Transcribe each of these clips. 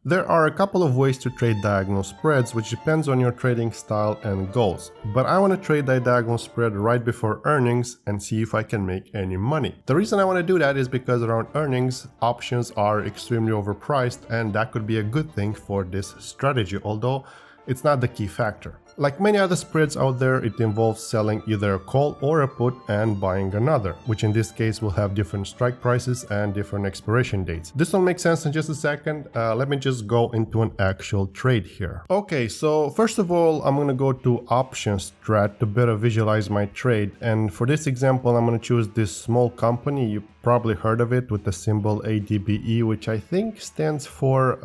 There are a couple of ways to trade diagonal spreads, which depends on your trading style and goals, but I want to trade that diagonal spread right before earnings and see if I can make any money. The reason I want to do that is because around earnings, options are extremely overpriced, and that could be a good thing for this strategy, although it's not the key factor. Like many other spreads out there, it involves selling either a call or a put and buying another, which in this case will have different strike prices and different expiration dates. This will make sense in just a second. Let me just go into an actual trade here. Okay, so first of all, I'm gonna go to options strat to better visualize my trade. And for this example, I'm gonna choose this small company. You probably heard of it with the symbol ADBE, which I think stands for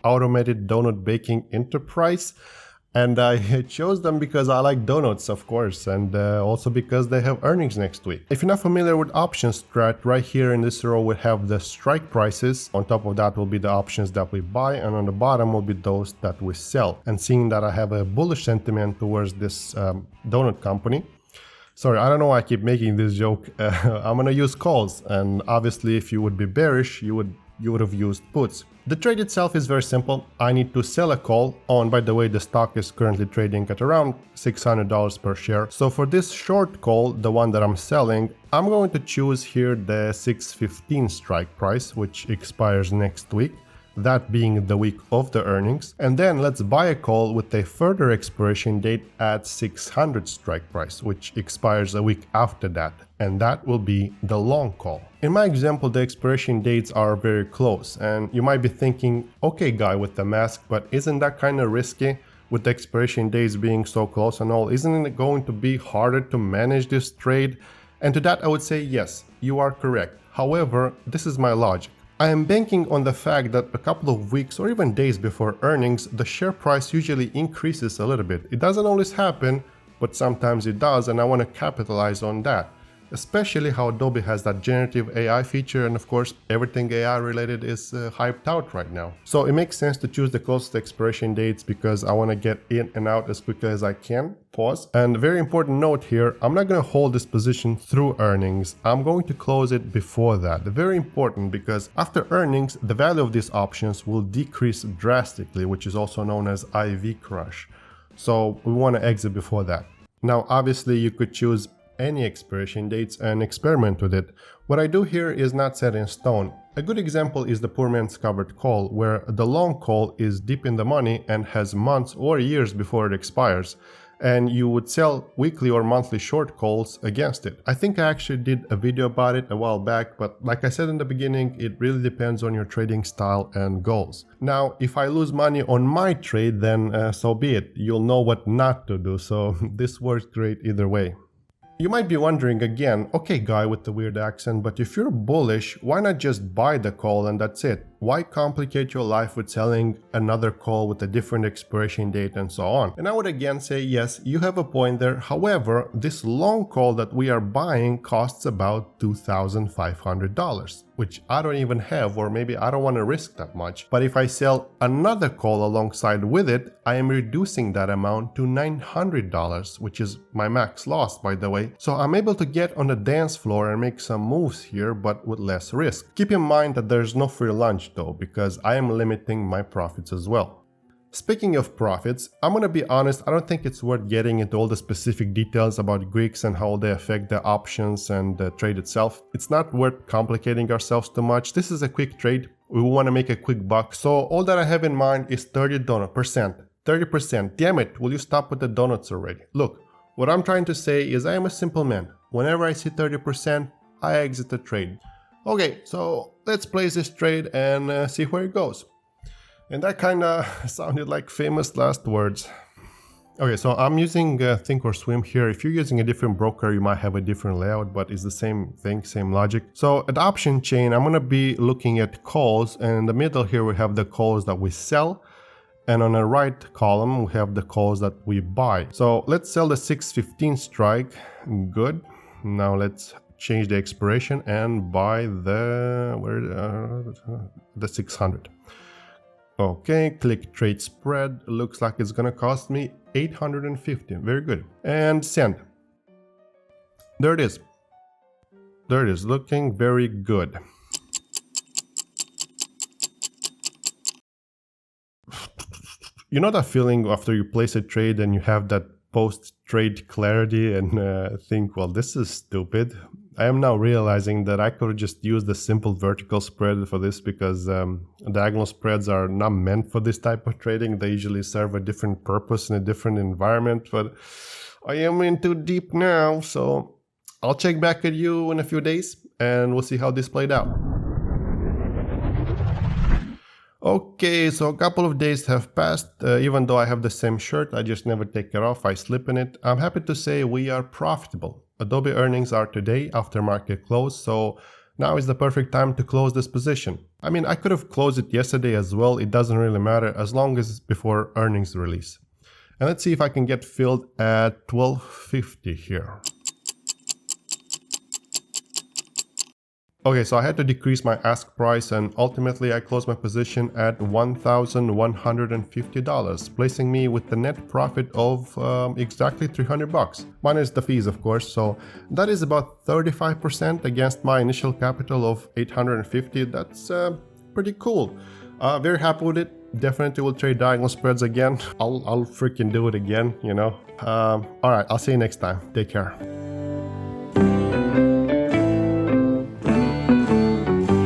Automated Donut Baking Enterprise. And I chose them because I like donuts, of course, and also because they have earnings next week. If you're not familiar with options strat, right here in this row we have the strike prices. On top of that will be the options that we buy, and on the bottom will be those that we sell. And seeing that I have a bullish sentiment towards this donut company, sorry, I don't know why I keep making this joke, I'm gonna use calls, and obviously if you would be bearish, you would have used puts. The trade itself is very simple. I need to sell a call. Oh, and by the way, the stock is currently trading at around $600 per share. So for this short call, the one that I'm selling, I'm going to choose here the 615 strike price, which expires next week, that being the week of the earnings. And then let's buy a call with a further expiration date at 600 strike price, which expires a week after that. And that will be the long call. In my example, the expiration dates are very close, and you might be thinking, okay guy with the mask, but isn't that kind of risky? With the expiration dates being so close and all, isn't it going to be harder to manage this trade? And to that I would say yes, you are correct. However, this is my logic. I am banking on the fact that a couple of weeks or even days before earnings, the share price usually increases a little bit. It doesn't always happen, but sometimes it does, and I want to capitalize on that. Especially how Adobe has that generative AI feature, and of course everything AI related is hyped out right now. So it makes sense to choose the closest expiration dates because I want to get in and out as quickly as I can. Pause. And very important note here, I'm not going to hold this position through earnings. I'm going to close it before that. Very important, because after earnings the value of these options will decrease drastically, which is also known as IV crush. So we want to exit before that. Now obviously you could choose any expiration dates and experiment with it. What I do here is not set in stone. A good example is the poor man's covered call, where the long call is deep in the money and has months or years before it expires, and you would sell weekly or monthly short calls against it. I think I actually did a video about it a while back, but like I said in the beginning, it really depends on your trading style and goals. Now, if I lose money on my trade, then so be it. You'll know what not to do, so this works great either way. You might be wondering again, okay guy with the weird accent, but if you're bullish, why not just buy the call and that's it? Why complicate your life with selling another call with a different expiration date and so on? And I would again say yes, you have a point there. However, this long call that we are buying costs about $2,500, which I don't even have, or maybe I don't want to risk that much. But if I sell another call alongside with it, I am reducing that amount to $900, which is my max loss, by the way. So I'm able to get on the dance floor and make some moves here, but with less risk. Keep in mind that there's no free lunch though, because I am limiting my profits as well. Speaking of profits, I'm gonna be honest, I don't think it's worth getting into all the specific details about Greeks and how they affect the options and the trade itself. It's not worth complicating ourselves too much. This is a quick trade. We want to make a quick buck. So all that I have in mind is 30%. Damn it, will you stop with the donuts already? Look, what I'm trying to say is I am a simple man. Whenever I see 30%, I exit the trade. Okay, so let's place this trade and see where it goes. And that kinda sounded like famous last words. Okay, so I'm using Thinkorswim here. If you're using a different broker, you might have a different layout, but it's the same thing, same logic. So at option chain, I'm gonna be looking at calls, and in the middle here we have the calls that we sell. And on the right column, we have the calls that we buy. So let's sell the 615 strike, good. Now let's change the expiration and buy the 600. Okay, click trade spread. Looks like it's gonna cost me 850. Very good. And send. There it is. There it is, looking very good. You know that feeling after you place a trade and you have that post-trade clarity and think, well, this is stupid. I am now realizing that I could have just used the simple vertical spread for this because diagonal spreads are not meant for this type of trading. They usually serve a different purpose in a different environment, but I am in too deep now, so I'll check back at you in a few days and we'll see how this played out. Okay, so a couple of days have passed. Even though I have the same shirt, I just never take it off. I slip in it. I'm happy to say we are profitable. Adobe earnings are today after market close, so now is the perfect time to close this position. I mean, I could have closed it yesterday as well. It doesn't really matter as long as it's before earnings release. And let's see if I can get filled at 12.50 here. Okay, so I had to decrease my ask price and ultimately I closed my position at $1,150, placing me with the net profit of exactly $300, minus the fees of course, so that is about 35% against my initial capital of $850. That's pretty cool. Very happy with it. Definitely will trade diagonal spreads again. I'll freaking do it again, you know. Alright, I'll see you next time. Take care.